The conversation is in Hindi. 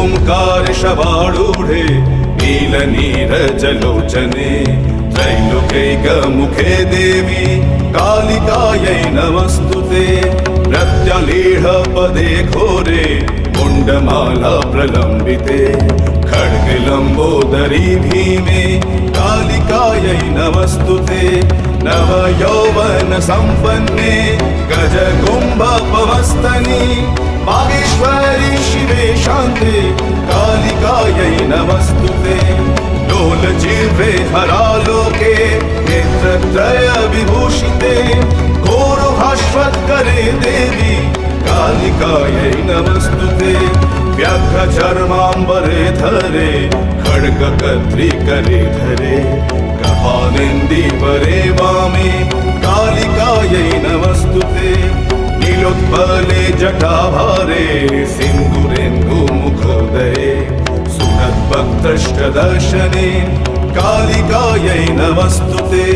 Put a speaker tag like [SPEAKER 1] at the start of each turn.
[SPEAKER 1] ओंकार शवारूढे नीलनीरजलोचने त्रैलोक्यैकमुखे देवी कालिकायै नमस्तुते प्रत्यलीढपदे घोरे मुण्डमाला प्रलम्बिते खड्गलम्बोदरी भीमे कालिकायै नमस्तुते नवयौवन सम्पन्ने गजकुम्भपवस्तनि बागेश्वरी शिवे शान्ते कालिकायै नमस्तुते लोलजिह्वे हरालोके नेत्रत्रय विभूषिते घोरभास्वत्करे देवी कालिकायै नमस्तुते व्याघ्रचर्माम्बरे धरे खड्गकत्री करे धरे कपालेन्दीवरे वामे कालिकायै नमस्तुते नीलोत्पले जटाभारे सिन्दूरेन्दुमुखोदये सुनद्भक्तष्टदर्शने कालिकायै नमस्तुते।